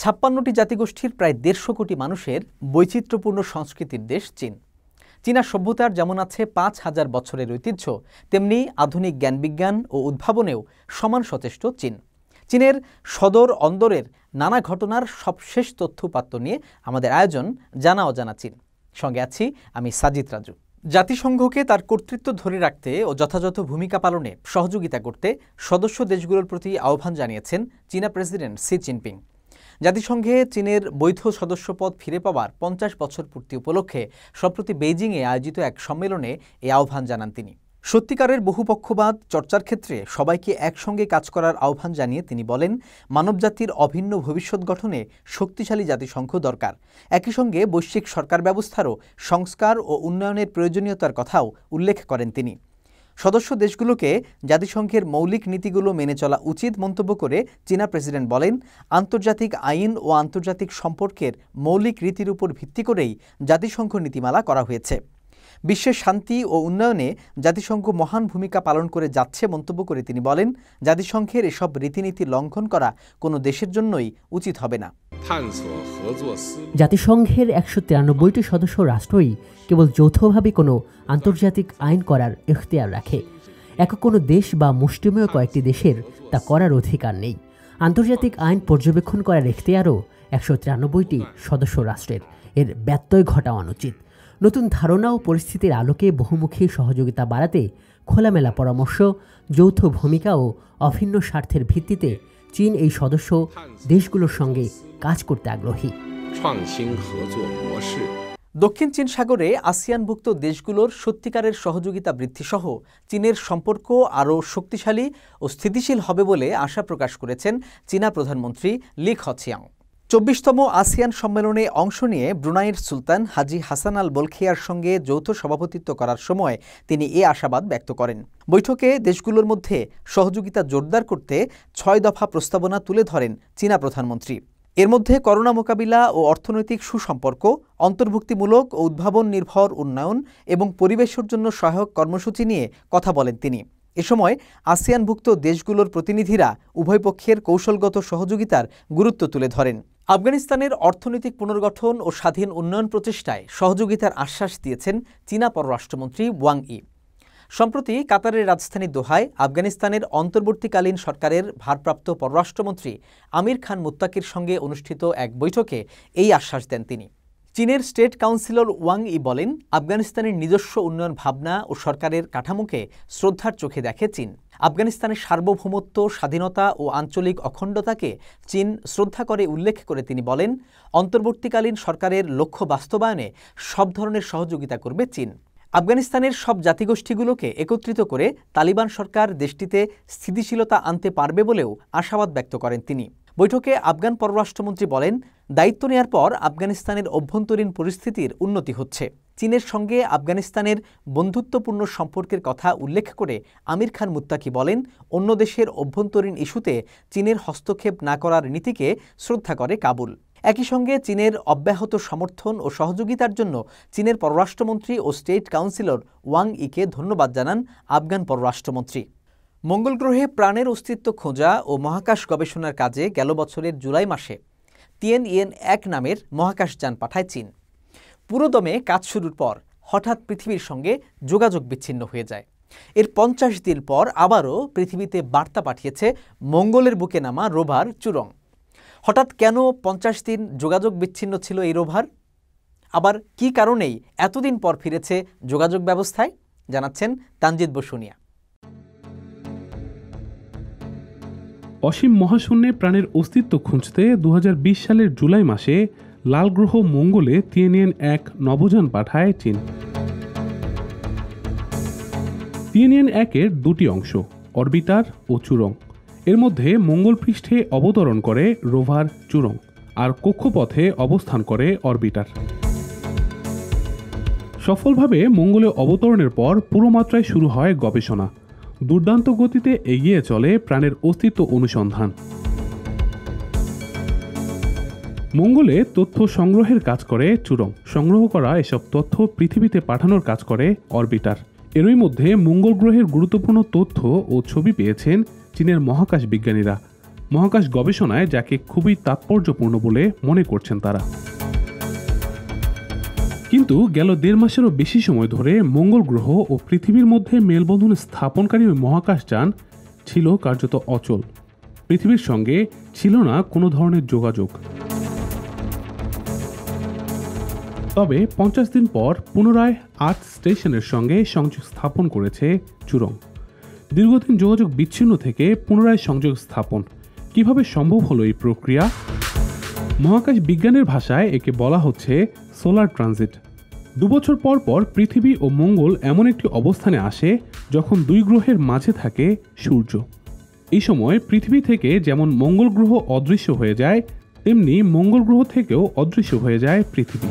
৫৬টি জাতিগোষ্ঠীর প্রায় ১৫০ কোটি মানুষের বৈচিত্র্যপূর্ণ সংস্কৃতির দেশ চীন। চীনা সভ্যতার যেমন আছে ৫,০০০ বছরের ঐতিহ্য, তেমনি আধুনিক জ্ঞানবিজ্ঞান ও উদ্ভাবনেও সমান সচেষ্ট চীন। চীনের সদর অন্দরের নানা ঘটনার সবশেষ তথ্য-উপাত্ত নিয়ে আমাদের আয়োজন জানা অজানা চীন। সঙ্গে আছি আমি সাজিদ রাজু। জাতিসংঘকে তার কর্তৃত্ব ধরে রাখতে ও যথাযথ ভূমিকা পালনে সহযোগিতা করতে সদস্য দেশগুলোর প্রতি আহ্বান জানিয়েছেন চীনা প্রেসিডেন্ট শি জিনপিং। জাতিসংঘে চীনের বৈধ সদস্যপদ ফিরে পাওয়ার ৫০ বছর পূর্তি উপলক্ষে সম্প্রতি বেইজিংয়ে আয়োজিত এক সম্মেলনে এই আহ্বান জানান তিনি। সত্যিকারের বহুপক্ষবাদ চর্চার ক্ষেত্রে সবাইকে একসঙ্গে কাজ করার আহ্বান জানিয়ে তিনি বলেন, মানবজাতির অভিন্ন ভবিষ্যৎ গঠনে শক্তিশালী জাতিসংঘ দরকার। একই সঙ্গে বৈশ্বিক সরকার ব্যবস্থারও সংস্কার ও উন্নয়নের প্রয়োজনীয়তার কথাও উল্লেখ করেন তিনি। সদস্য দেশগুলোকে জাতিসংঘের মৌলিক নীতিগুলো মেনে চলা উচিত মন্তব্য করে চীনা প্রেসিডেন্ট বলেন, আন্তর্জাতিক আইন ও আন্তর্জাতিক সম্পর্কের মৌলিক রীতির উপর ভিত্তি করেই জাতিসংঘ নীতিমালা করা হয়েছে। বিশ্বের শান্তি ও উন্নয়নে জাতিসংঘ মহান ভূমিকা পালন করে যাচ্ছে মন্তব্য করে তিনি বলেন, জাতিসংঘের এসব রীতিনীতি লঙ্ঘন করা কোনো দেশের জন্যই উচিত হবে না। জাতিসংঘের ১৯৩টি সদস্য রাষ্ট্রই কেবল যৌথভাবে কোনো আন্তর্জাতিক আইন করার ইখতিয়ার রাখে। একক কোনো দেশ বা মুষ্টিমেয় কয়েকটি দেশের তা করার অধিকার নেই। আন্তর্জাতিক আইন পর্যবেক্ষণ করার ইখতিয়ারও ১৯৩টি সদস্য রাষ্ট্রের। এর ব্যত্যয় ঘটা অনুচিত। নতুন ধারণা ও পরিস্থিতির আলোকে বহুমুখী সহযোগিতা বাড়াতে খোলামেলা পরামর্শ, যৌথ ভূমিকা ও অভিন্ন স্বার্থের ভিত্তিতে চীন এই সদস্য দেশগুলোর সঙ্গে কাজ করতে আগ্রহী। দক্ষিণ চীন সাগরে আসিয়ানভুক্ত দেশগুলোর সত্যিকারের সহযোগিতা বৃদ্ধিসহ চীনের সম্পর্ক আরও শক্তিশালী ও স্থিতিশীল হবে বলে আশা প্রকাশ করেছেন চীনা প্রধানমন্ত্রী লি খচিয়াং। ২৪তম আসিয়ান সম্মেলনে অংশ নিয়ে ব্রুনাইয়ের সুলতান হাজি হাসান আল বলখিয়ার সঙ্গে যৌথ সভাপতিত্ব করার সময় তিনি এ আশাবাদ ব্যক্ত করেন। বৈঠকে দেশগুলোর মধ্যে সহযোগিতা জোরদার করতে ৬ দফা প্রস্তাবনা তুলে ধরেন চীনা প্রধানমন্ত্রী। এর মধ্যে করোনা মোকাবিলা ও অর্থনৈতিক সুসম্পর্ক, অন্তর্ভুক্তিমূলক ও উদ্ভাবন নির্ভর উন্নয়ন এবং পরিবেশের জন্য সহায়ক কর্মসূচি নিয়ে কথা বলেন তিনি। এ সময় আসিয়ানভুক্ত দেশগুলোর প্রতিনিধিরা উভয় পক্ষের কৌশলগত সহযোগিতার গুরুত্ব তুলে ধরেন। আফগানিস্তানের অর্থনৈতিক পুনর্গঠন ও স্বাধীন উন্নয়ন প্রচেষ্টায় সহযোগিতার আশ্বাস দিয়েছেন চীনা পররাষ্ট্রমন্ত্রী ওয়াং ই। সম্প্রতি কাতারের রাজধানী দোহায় আফগানিস্তানের অন্তর্বর্তীকালীন সরকারের ভারপ্রাপ্ত পররাষ্ট্রমন্ত্রী আমির খান মুত্তাকির সঙ্গে অনুষ্ঠিত এক বৈঠকে এই আশ্বাস দেন তিনি। চীনের স্টেট কাউন্সিলর ওয়াং ই বলেন, আফগানিস্তানের নিজস্ব উন্নয়ন ভাবনা ও সরকারের কাঠামোকে শ্রদ্ধার চোখে দেখে চীন। আফগানিস্তানের সার্বভৌমত্ব, স্বাধীনতা ও আঞ্চলিক অখণ্ডতাকে চীন শ্রদ্ধা করে উল্লেখ করে তিনি বলেন, অন্তর্বর্তীকালীন সরকারের লক্ষ্য বাস্তবায়নে সব ধরনের সহযোগিতা করবে চীন। আফগানিস্তানের সব জাতিগোষ্ঠীগুলোকে একত্রিত করে তালিবান সরকার দেশটিতে স্থিতিশীলতা আনতে পারবে বলেও আশাবাদ ব্যক্ত করেন তিনি। বৈঠকে আফগান পররাষ্ট্রমন্ত্রী বলেন, দায়িত্ব নেয়ার পর আফগানিস্তানের অভ্যন্তরীণ পরিস্থিতির উন্নতি হচ্ছে। চীনের সঙ্গে আফগানিস্তানের বন্ধুত্বপূর্ণ সম্পর্কের কথা উল্লেখ করে আমির খান মুত্তাকি বলেন, অন্য দেশের অভ্যন্তরীণ ইস্যুতে চীনের হস্তক্ষেপ না করার নীতিকে শ্রদ্ধা করে কাবুল। একই সঙ্গে চীনের অব্যাহত সমর্থন ও সহযোগিতার জন্য চীনের পররাষ্ট্রমন্ত্রী ও স্টেট কাউন্সিলর ওয়াং ইকে ধন্যবাদ জানান আফগান পররাষ্ট্রমন্ত্রী। মঙ্গল গ্রহে প্রাণের অস্তিত্ব খোঁজা ও মহাকাশ গবেষণার কাজে গেল বছরের জুলাই মাসে Tianyan-1 নামের মহাকাশযান পাঠায় চীন। পুরোদমে কাজ শুরুর পর হঠাৎ পৃথিবীর সঙ্গে যোগাযোগ বিচ্ছিন্ন হয়ে যায়। এর ৫০ দিন পর আবারও পৃথিবীতে বার্তা পাঠিয়েছে মঙ্গলের বুকে নামা রোভার চুরং। হঠাৎ কেন ৫০ দিন যোগাযোগ বিচ্ছিন্ন ছিল এই রোভার? আবার কী কারণেই এতদিন পর ফিরেছে যোগাযোগ ব্যবস্থায়, জানাচ্ছেন তানজিদ বসুনিয়া। অসীম মহাশূন্যে প্রাণের অস্তিত্ব খুঁজতে ২০২০ সালের জুলাই মাসে লাল গ্রহ মঙ্গলে Tianyan-1 নভোযান পাঠায় চীন। Tianyan-1-এর দুটি অংশ, অরবিটার ও চুরং। এর মধ্যে মঙ্গল পৃষ্ঠে অবতরণ করে রোভার চুরং, আর কক্ষপথে অবস্থান করে অরবিটার। সফলভাবে মঙ্গলে অবতরণের পর পুরো মাত্রায় শুরু হয় গবেষণা। দুর্দান্ত গতিতে এগিয়ে চলে প্রাণের অস্তিত্ব অনুসন্ধান। মঙ্গলে তথ্য সংগ্রহের কাজ করে চুরং, সংগ্রহ করা এসব তথ্য পৃথিবীতে পাঠানোর কাজ করে অরবিটার। এরই মধ্যে মঙ্গল গ্রহের গুরুত্বপূর্ণ তথ্য ও ছবি পেয়েছেন চীনের মহাকাশ বিজ্ঞানীরা। মহাকাশ গবেষণায় যাকে খুবই তাৎপর্যপূর্ণ বলে মনে করছেন তারা। কিন্তু গেল 1.5 মাসেরও বেশি সময় ধরে মঙ্গল গ্রহ ও পৃথিবীর মধ্যে মেলবন্ধন স্থাপনকারী ওই মহাকাশযান ছিল কার্যত অচল। পৃথিবীর সঙ্গে ছিল না কোনো ধরনের যোগাযোগ। তবে 50 দিন পর পুনরায় আর্থ স্টেশনের সঙ্গে সংযোগ স্থাপন করেছে চুরং। দীর্ঘদিন যোগাযোগ বিচ্ছিন্ন থেকে পুনরায় সংযোগ স্থাপন কিভাবে সম্ভব হলো এই প্রক্রিয়া? মহাকাশ বিজ্ঞানের ভাষায় একে বলা হচ্ছে সোলার ট্রানজিট। 2 বছর পর পর পৃথিবী ও মঙ্গল এমন একটি অবস্থানে আসে যখন 2 গ্রহের মাঝে থাকে সূর্য। এই সময় পৃথিবী থেকে যেমন মঙ্গল গ্রহ অদৃশ্য হয়ে যায়, তেমনি মঙ্গল গ্রহ থেকেও অদৃশ্য হয়ে যায় পৃথিবী।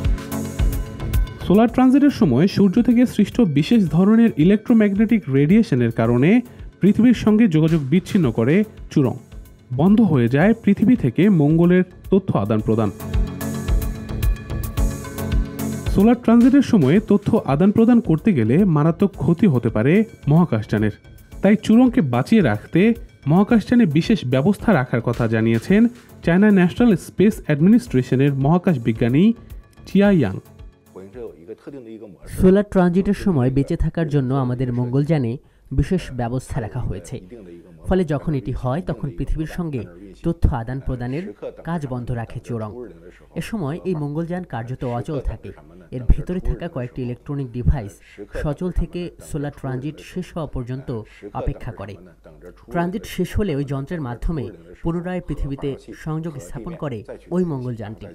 সোলার ট্রানজিটের সময় সূর্য থেকে সৃষ্ট বিশেষ ধরনের ইলেকট্রোম্যাগনেটিক রেডিয়েশনের কারণে পৃথিবীর সঙ্গে যোগাযোগ বিচ্ছিন্ন করে চুরং। বন্ধ হয়ে যায় পৃথিবী থেকে মঙ্গলের তথ্য আদান প্রদান। সোলার ট্রানজিটের সময়ে তথ্য আদান প্রদান করতে গেলে মারাত্মক ক্ষতি হতে পারে মহাকাশযানের। তাই চুরংকে বাঁচিয়ে রাখতে মহাকাশযানে বিশেষ ব্যবস্থা রাখার কথা জানিয়েছেন চায়না ন্যাশনাল স্পেস অ্যাডমিনিস্ট্রেশনের মহাকাশ বিজ্ঞানী চিয়া ইয়াং। সোলার ট্রানজিটের সময় বেঁচে থাকার জন্য আমাদের মঙ্গলযানে বিশেষ ব্যবস্থা রাখা হয়েছে। ফলে যখন এটি হয় তখন পৃথিবীর সঙ্গে তথ্য আদান প্রদানের কাজ বন্ধ রাখে চুরং। এ সময় এই মঙ্গলযান কার্যত অচল থাকে। এর ভেতরে থাকা কয়েকটি ইলেকট্রনিক ডিভাইস সচল থেকে সোলার ট্রানজিট শেষ হওয়া পর্যন্ত অপেক্ষা করে। ট্রানজিট শেষ হলে ওই যন্ত্রের মাধ্যমে পুনরায় পৃথিবীতে সংযোগ স্থাপন করে ওই মঙ্গলযানটি।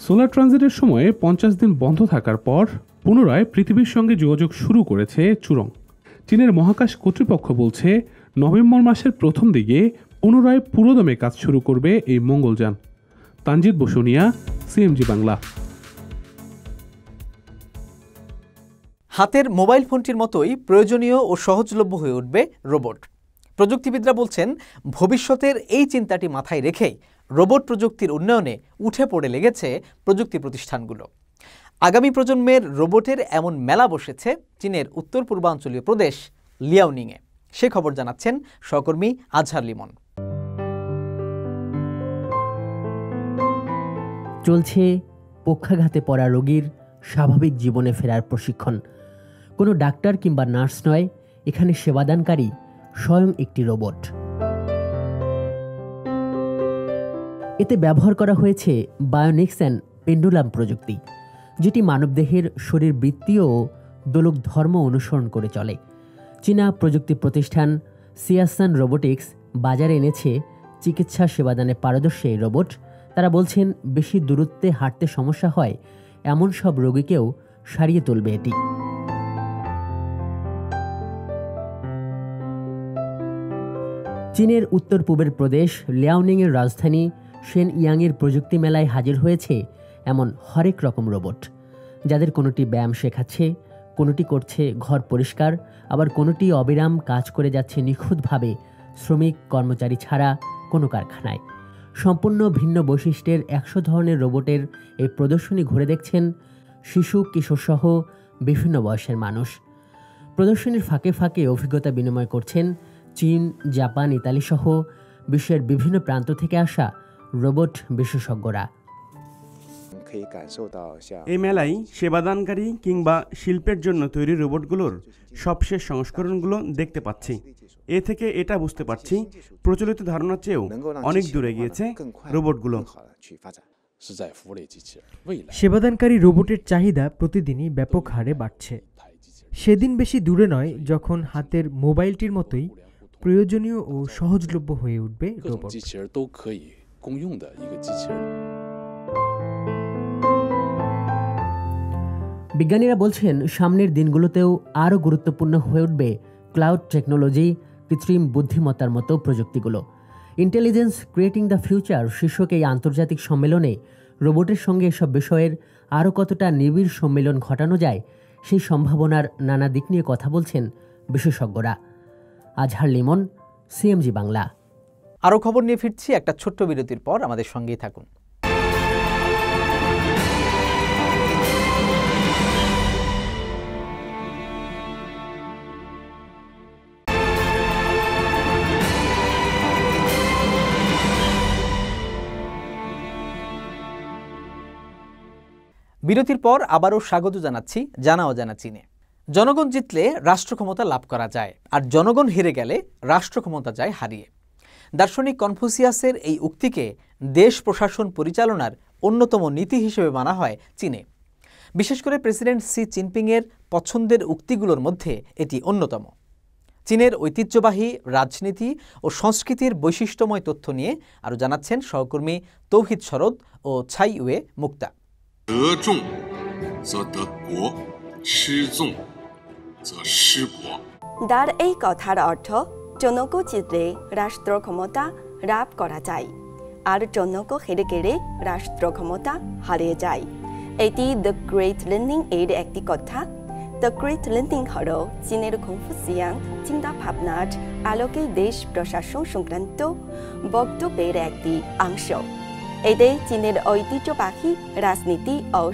সোলার ট্রানজিটের সময়ে 50 দিন বন্ধ থাকার পর পুনরায় পৃথিবীর সঙ্গে যোগাযোগ শুরু করেছে চুরং। চীনের মহাকাশ কর্তৃপক্ষ বলছে নভেম্বর মাসের প্রথম দিকে পুনরায় পুরোদমে কাজ শুরু করবে এই মঙ্গলযান। তানজিদ বসুনিয়া, সিএমজি বাংলা। হাতের মোবাইল ফোনটির মতোই প্রয়োজনীয় ও সহজলভ্য হয়ে উঠবে রোবট। প্রযুক্তিবিদরা বলছেন ভবিষ্যতের এই চিন্তাটি মাথায় রেখেই রোবট প্রযুক্তির উন্নয়নে উঠে পড়ে লেগেছে প্রযুক্তি প্রতিষ্ঠানগুলো। আগামী প্রজন্মের রোবটের এমন মেলা বসেছে চীনের উত্তর পূর্বাঞ্চলীয় প্রদেশ লিয়াওনিংয়ে। সে খবর জানাচ্ছেন সহকর্মী আজহার লিমন। চলছে পক্ষাঘাতে পড়া রোগীর স্বাভাবিক জীবনে ফেরার প্রশিক্ষণ। কোনো ডাক্তার কিংবা নার্স নয়, এখানে সেবাদানকারী স্বয়ং একটি রোবট। এতে ব্যবহার করা হয়েছে বায়োনিক্স অ্যান্ড পেন্ডুলাম প্রযুক্তি, যেটি মানবদেহের শরীরবৃত্তি ও দোলক ধর্ম অনুসরণ করে চলে। চীনা প্রযুক্তি প্রতিষ্ঠান সিয়াসান রোবোটিক্স বাজারে এনেছে চিকিৎসা সেবাদানে পারদর্শী এই রোবট। তারা বলছেন বেশি দূরত্বে হাঁটতে সমস্যা হয় এমন সব রোগীকেও সারিয়ে তুলবে এটি। চীনের উত্তর পূবের প্রদেশ লিয়াওনিংয়ের রাজধানী শেনইয়াংয়ের প্রযুক্তি মেলায় হাজির হয়েছে এমন হরেক রকম রোবট, যাদের কোনোটি ব্যায়াম শেখাচ্ছে, কোনোটি করছে ঘর পরিষ্কার, আবার কোনোটি অবিরাম কাজ করে যাচ্ছে নিখুঁতভাবে শ্রমিক কর্মচারী ছাড়া কোনো কারখানায়। সম্পূর্ণ ভিন্ন বৈশিষ্ট্যের 100 ধরনের রোবটের এই প্রদর্শনী ঘুরে দেখছেন শিশু, কিশোরসহ বিভিন্ন বয়সের মানুষ। প্রদর্শনীর ফাঁকে ফাঁকে অভিজ্ঞতা বিনিময় করছেন চীন, জাপান, ইতালি সহ বিশ্বের বিভিন্ন প্রান্ত থেকে আসা রোবট বিশেষজ্ঞরা। এই মেলায় সেবাদানকারী কিংবা শিল্পের জন্য তৈরি রোবটগুলোর সবশেষ সংস্করণগুলো দেখতে পাচ্ছি। এ থেকে এটা বুঝতে পারছি প্রচলিত ধারণার চেয়েও অনেক দূরে গিয়েছে রোবটগুলো। সেবাদানকারী রোবটের চাহিদা প্রতিদিনই ব্যাপক হারে বাড়ছে। সেদিন বেশি দূরে নয় যখন হাতের মোবাইলটির মতোই প্রয়োজনীয় ও সহজলভ্য হয়ে উঠবে রোবট। বিজ্ঞানীরা বলছেন সামনের দিনগুলোতেও আরও গুরুত্বপূর্ণ হয়ে উঠবে ক্লাউড টেকনোলজি, কৃত্রিম বুদ্ধিমত্তার মতো প্রযুক্তিগুলো। ইন্টেলিজেন্স ক্রিয়েটিং দ্য ফিউচার শীর্ষক এই আন্তর্জাতিক সম্মেলনে রোবটের সঙ্গে এসব বিষয়ের আরও কতটা নিবিড় সম্মেলন ঘটানো যায় সেই সম্ভাবনার নানা দিক নিয়ে কথা বলছেন বিশেষজ্ঞরা। আজহার লিমন, সিএমজি বাংলা। আরও খবর নিয়ে ফিরছি একটা ছোট্ট বিরতির পর, আমাদের সঙ্গেই থাকুন। বিরতির পর আবারও স্বাগত জানাচ্ছি জানা অজানা চীনে। জনগণ জিতলে রাষ্ট্র ক্ষমতা লাভ করা যায়, আর জনগণ হেরে গেলে রাষ্ট্র ক্ষমতা যায় হারিয়ে। দার্শনিক কনফুসিয়াসের এই উক্তিকে দেশ প্রশাসন পরিচালনার অন্যতম নীতি হিসেবে মানা হয় চীনে। বিশেষ করে প্রেসিডেন্ট শি জিনপিংয়ের পছন্দের উক্তিগুলোর মধ্যে এটি অন্যতম। চীনের ঐতিহ্যবাহী রাজনীতি ও সংস্কৃতির বৈশিষ্ট্যময় তথ্য নিয়ে আরও জানাচ্ছেন সহকর্মী তৌহিদ শরদ ও ছাই ইউয়ে মুক্তা। তার এই কথার অর্থ জনগণ জিতলে রাষ্ট্র ক্ষমতা লাভ করা যায়, আর জনগণ হেরে গেলে রাষ্ট্র ক্ষমতা হারিয়ে যায়। এটি দ্য গ্রেট লার্নিং এর একটি কথা। দ্য গ্রেট লার্নিং হল চীনের কনফুসিয়ান চিন্তা ভাবনার আলোকে দেশ প্রশাসন সংক্রান্ত বক্তব্যের একটি অংশ। এতে চীনের ঐতিহ্যবাহী রাজনীতি ও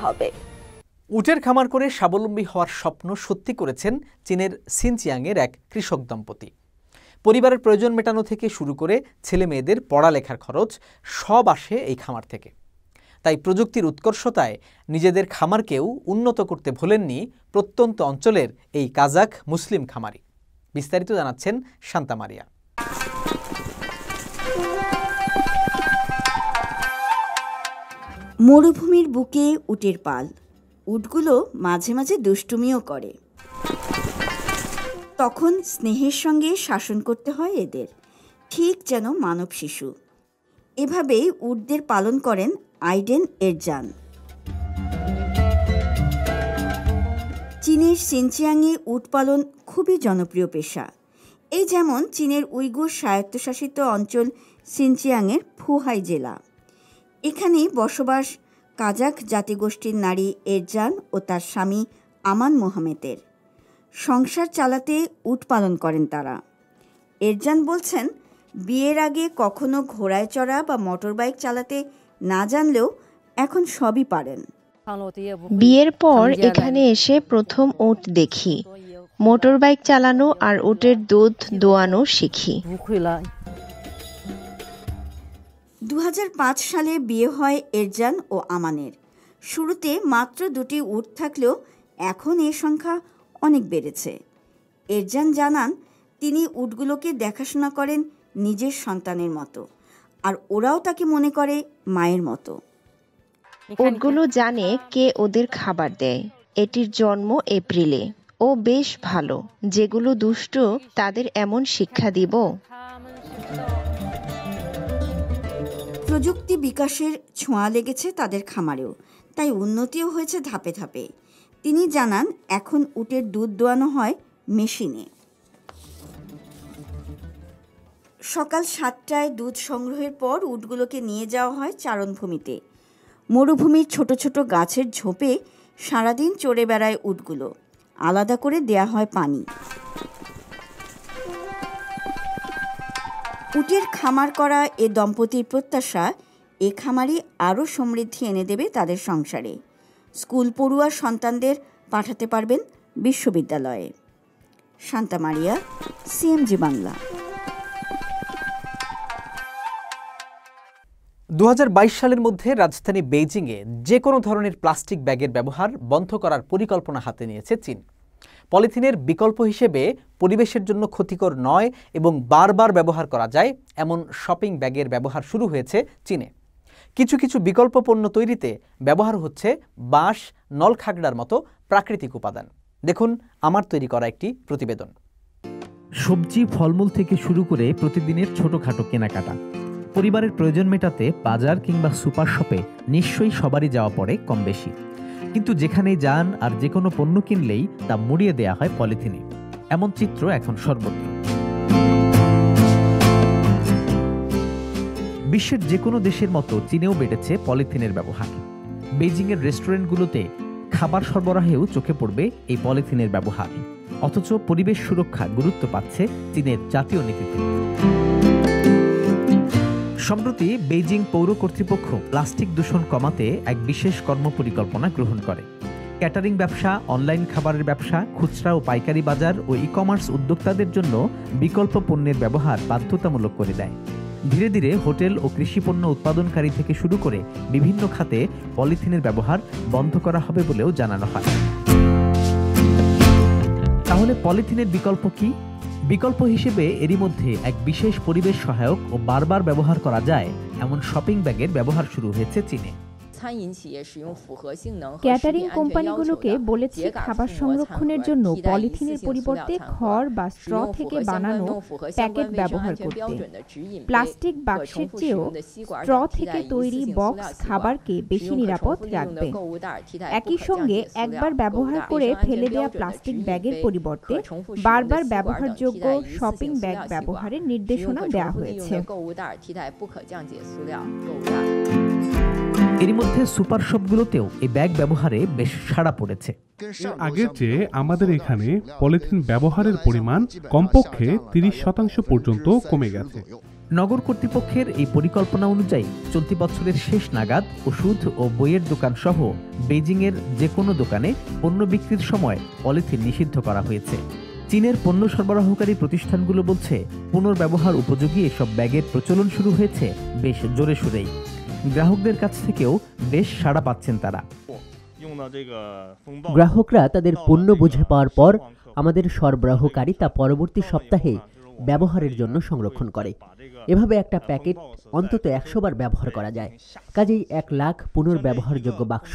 হবে। উটের খামার করে স্বাবলম্বী হওয়ার স্বপ্ন সত্যি করেছেন চীনের সিনচিয়াংয়ের এক কৃষক দম্পতি। পরিবারের প্রয়োজন মেটানো থেকে শুরু করে ছেলে মেয়েদের পড়ালেখার খরচ সব আসে এই খামার থেকে। তাই প্রযুক্তির উৎকর্ষতায় নিজেদের খামারকেও উন্নত করতে ভোলেননি প্রত্যন্ত অঞ্চলের এই কাজাখ মুসলিম খামারি। বিস্তারিত জানাচ্ছেন শান্তা মারিয়া। মরুভূমির বুকে উটের পাল। উটগুলো মাঝে মাঝে দুষ্টুমিও করে, তখন স্নেহের সঙ্গে শাসন করতে হয় এদের, ঠিক যেন মানব শিশু। এভাবেই উটদের পালন করেন আইডেন এরজান। চীনের সিনচিয়াংয়ে উট পালন খুবই জনপ্রিয় পেশা। এই যেমন চীনের উইগুর স্বায়ত্তশাসিত অঞ্চল সিনচিয়াংয়ের ফুহাই জেলা। এখানেই বসবাস কাজাখ জাতিগোষ্ঠীর নারী এরজান ও তার স্বামী আমান মোহামেদের। সংসার চালাতে উট পালন করেন তারা। এরজান বলছেন, বিয়ের আগে কখনো ঘোড়ায় চড়া বা মোটরবাইক চালাতে না জানলেও এখন সবই পারেন। বিয়ের পর এখানে এসে প্রথম উট দেখি, মোটরবাইক চালানো আর উটের দুধ দোয়ানো শিখি। 2005 সালে বিয়ে হয় এরজান ও আমানের। শুরুতে মাত্র 2টি উট থাকলেও এখন এর সংখ্যা অনেক বেড়েছে। এরজান জানান, তিনি উটগুলোকে দেখাশোনা করেন নিজের সন্তানের মতো, আর ওরাও তাকে মনে করে মায়ের মতো। উটগুলো জানে কে ওদের খাবার দেয়। এটির জন্ম এপ্রিলে। ও বেশ ভালো, যেগুলো দুষ্ট তাদের এমন শিক্ষা দিব। প্রযুক্তি বিকাশের ছোঁয়া লেগেছে তাদের খামারেও, তাই উন্নতিও হয়েছে ধাপে ধাপে। তিনি জানান, এখন উটের দুধ দোয়ানো হয় মেশিনে। সকাল 7টায় দুধ সংগ্রহের পর উটগুলোকে নিয়ে যাওয়া হয় চারণভূমিতে। মরুভূমির ছোট ছোট গাছের ঝোপে সারাদিন চড়ে বেড়ায় উটগুলো। আলাদা করে দেয়া হয় পানি। উটের খামার করা এ দম্পতির প্রত্যাশা, এ খামারই আরও সমৃদ্ধি এনে দেবে তাদের সংসারে। স্কুল পড়ুয়া সন্তানদের পাঠাতে পারবেন বিশ্ববিদ্যালয়ে। শান্তা মারিয়া, সিএমজি বাংলা। 2022 সালের মধ্যে রাজধানী বেইজিংয়ে যে কোনো ধরনের প্লাস্টিক ব্যাগের ব্যবহার বন্ধ করার পরিকল্পনা হাতে নিয়েছে চীন। পলিথিনের বিকল্প হিসেবে পরিবেশের জন্য ক্ষতিকর নয় এবং বারবার ব্যবহার করা যায় এমন শপিং ব্যাগের ব্যবহার শুরু হয়েছে চীনে। কিছু কিছু বিকল্প পণ্য তৈরিতে ব্যবহার হচ্ছে বাঁশ, নলখাগড়ার মতো প্রাকৃতিক উপাদান। দেখুন আমার তৈরি করা একটি প্রতিবেদন। সবজি, ফলমূল থেকে শুরু করে প্রতিদিনের ছোটখাটো কেনাকাটা, পরিবারের প্রয়োজন মেটাতে বাজার কিংবা সুপার শপে নিশ্চয়ই সবারই যাওয়া পড়ে কম বেশি। কিন্তু যেখানেই যান আর যে কোনো পণ্য কিনলেই তা মুড়িয়ে দেয়া হয় পলিথিনে। এমন চিত্র এখন সর্বত্র। বিশ্বের যে কোনো দেশের মতো চীনেও বেড়েছে পলিথিনের ব্যবহার। বেইজিংয়ের রেস্টুরেন্টগুলোতে খাবার সরবরাহেও চোখে পড়বে এই পলিথিনের ব্যবহার। অথচ পরিবেশ সুরক্ষা গুরুত্ব পাচ্ছে চীনের জাতীয় নীতিতে। সম্প্রতি বেইজিং পৌর কর্তৃপক্ষ প্লাস্টিক দূষণ কমাতে এক বিশেষ কর্মপরিকল্পনা গ্রহণ করে। ক্যাটারিং ব্যবসা, অনলাইন খাবারের ব্যবসা, খুচরা ও পাইকারি বাজার ও ই-কমার্স উদ্যোক্তাদের জন্য বিকল্প পণ্যের ব্যবহার বাধ্যতামূলক করে দেয়। ধীরে ধীরে হোটেল ও কৃষিপণ্য উৎপাদনকারী থেকে শুরু করে বিভিন্ন খাতে পলিথিনের ব্যবহার বন্ধ করা হবে বলেও জানানো হয়। তাহলে পলিথিনের বিকল্প কি? বিকল্প হিসেবে এরই মধ্যে এক বিশেষ পরিবেশ সহায়ক ও বারবার ব্যবহার করা যায় এমন শপিং ব্যাগের ব্যবহার শুরু হয়েছে চীনে। ক্যাটারিং কোম্পানিগুলোকে বলেছে খাবার সংরক্ষণের জন্য পলিথিনের পরিবর্তে খড় বা স্ট্র থেকে বানানো প্যাকেট ব্যবহার করতে। প্লাস্টিক বাক্সের চেয়েও স্ট্র থেকে তৈরি বক্স খাবারকে বেশি নিরাপদ রাখবে। একই সঙ্গে একবার ব্যবহার করে ফেলে দেওয়া প্লাস্টিক ব্যাগের পরিবর্তে বারবার ব্যবহারযোগ্য শপিং ব্যাগ ব্যবহারের নির্দেশনা দেওয়া হয়েছে। এর মধ্যে সুপার শপগুলোতেও এই ব্যাগ ব্যবহারে বেশ সাড়া পড়েছে। আগের চেয়ে আমাদের এখানে পলিথিন ব্যবহারের পরিমাণ কমপক্ষে 30% পর্যন্ত কমে গেছে। নগর কর্তৃপক্ষের এই পরিকল্পনা অনুযায়ী চলতি বছরের শেষ নাগাদ ওষুধ ও বইয়ের দোকান সহ বেইজিংয়ের যে কোনো দোকানে পণ্য বিক্রির সময় পলিথিন নিষিদ্ধ করা হয়েছে। চীনের পণ্য সরবরাহকারী প্রতিষ্ঠানগুলো বলছে, পুনর্ব্যবহার উপযোগী এসব ব্যাগের প্রচলন শুরু হয়েছে বেশ জোরে সোরেই। গ্রাহকদের কাছ থেকেও বেশ সাড়া পাচ্ছেন তারা। গ্রাহকরা তাদের পণ্য বুঝে পাওয়ার পর আমাদের সরবরাহকারী তা পরবর্তী সপ্তাহে ব্যবহারের জন্য সংরক্ষণ করে। এভাবে একটা প্যাকেট অন্তত 100 বার ব্যবহার করা যায়। কাজেই 1 লাখ পুনর্ব্যবহারযোগ্য বাক্স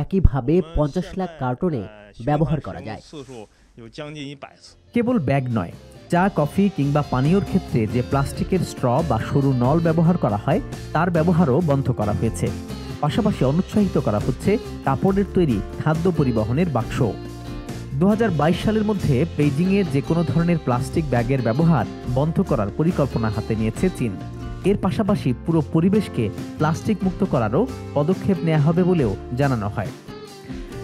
একইভাবে 50 লাখ কার্টনে ব্যবহার করা যায়। কেবল ব্যাগ নয়, চা, কফি কিংবা পানীয়র ক্ষেত্রে যে প্লাস্টিকের স্ট্র বা সরু নল ব্যবহার করা হয় তার ব্যবহারও বন্ধ করা হয়েছে। পাশাপাশি অনুৎসাহিত করা হচ্ছে কাপড়ের তৈরি খাদ্য পরিবহনের বাক্স। 2022 সালের মধ্যে বেইজিংয়ে যে কোনো ধরনের প্লাস্টিক ব্যাগের ব্যবহার বন্ধ করার পরিকল্পনা হাতে নিয়েছে চীন। এর পাশাপাশি পুরো পরিবেশকে প্লাস্টিক মুক্ত করারও পদক্ষেপ নেওয়া হবে বলেও জানানো হয়।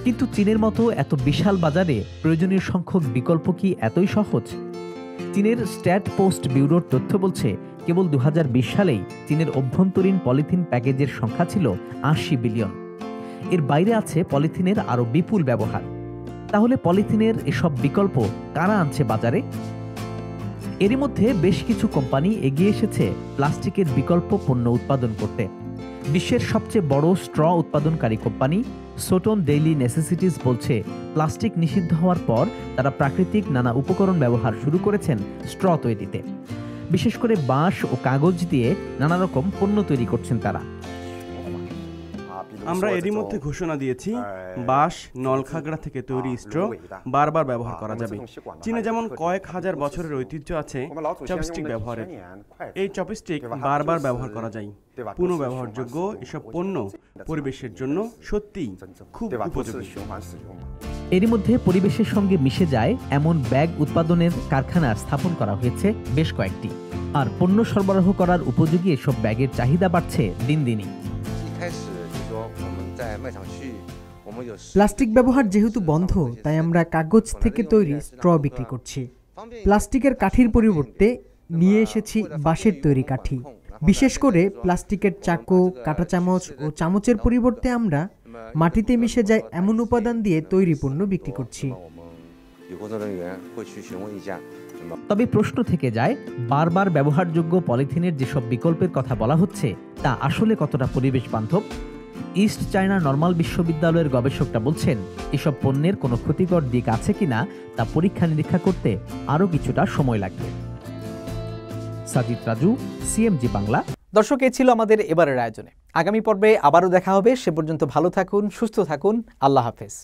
কিন্তু চীনের মতো এত বিশাল বাজারে প্রয়োজনীয় সংখ্যক বিকল্প কি এতই সহজ? চীনের স্ট্যাট পোস্ট ব্যুরোর তথ্য বলছে, কেবল 2020 সালেই চীনের অভ্যন্তরীণ পলিথিন প্যাকেজের সংখ্যা ছিল 80 বিলিয়ন। এর বাইরে আছে পলিথিনের আরও বিপুল ব্যবহার। তাহলে পলিথিনের এসব বিকল্প কারা আনছে বাজারে? এরই মধ্যে বেশ কিছু কোম্পানি এগিয়ে এসেছে প্লাস্টিকের বিকল্প পণ্য উৎপাদন করতে। বিশ্বের সবচেয়ে বড় স্ট্র উৎপাদনকারী কোম্পানি সোটন ডেইলি নেসেসিটিস বলছে, প্লাস্টিক নিষিদ্ধ হওয়ার পর তারা প্রাকৃতিক নানা উপকরণ ব্যবহার শুরু করেছেন স্ট্র তৈরিতে। বিশেষ করে বাঁশ ও কাগজ দিয়ে নানা রকম পণ্য তৈরি করছেন তারা। আমরা এরই মধ্যে ঘোষণা দিয়েছি বাঁশ নলখাগড়া থেকে তৈরি স্ট্র বারবার ব্যবহার করা যাবে। চীনে যেমন কয়েক হাজার বছরের ঐতিহ্য আছে চপস্টিক ব্যবহারের, এই চপস্টিক বারবার ব্যবহার করা যায়। পুনঃব্যবহারযোগ্য এসব পণ্য পরিবেশের জন্য সত্যিই খুব উপযোগী। এরই মধ্যে পরিবেশের সঙ্গে মিশে যায় এমন ব্যাগ উৎপাদনের কারখানা স্থাপন করা হয়েছে বেশ কয়েকটি, আর পণ্য সরবরাহ করার উপযোগী এসব ব্যাগের চাহিদা বাড়ছে দিন দিনই। প্লাস্টিক ব্যবহার যেহেতু বন্ধ, তাই আমরা কাগজ থেকে তৈরি স্ট্র বিক্রি করছি। প্লাস্টিকের কাঠির পরিবর্তে নিয়ে এসেছি বাঁশের তৈরি কাঠি। বিশেষ করে প্লাস্টিকের চাকু, কাঁটা চামচ ও চামচের পরিবর্তে আমরা মাটিতে মিশে যায় এমন উপাদান দিয়ে তৈরি পণ্য বিক্রি করছি। তবে প্রশ্ন থেকে যায়, বারবার ব্যবহারযোগ্য পলিথিনের যেসব বিকল্পের কথা বলা হচ্ছে তা আসলে কতটা পরিবেশ বান্ধব? ইস্ট চায়না নর্মাল বিশ্ববিদ্যালয়ের গবেষকরা বলছেন, এসব পণ্যের কোনো ক্ষতিকর দিক আছে কিনা তা পরীক্ষা নিরীক্ষা করতে আরও কিছুটা সময় লাগবে। সাজিদ রাজু, সিএমজি বাংলা। দর্শক, এ ছিল আমাদের এবারের আয়োজনে। আগামী পর্বে আবারও দেখা হবে। সে পর্যন্ত ভালো থাকুন, সুস্থ থাকুন। আল্লাহ হাফেজ।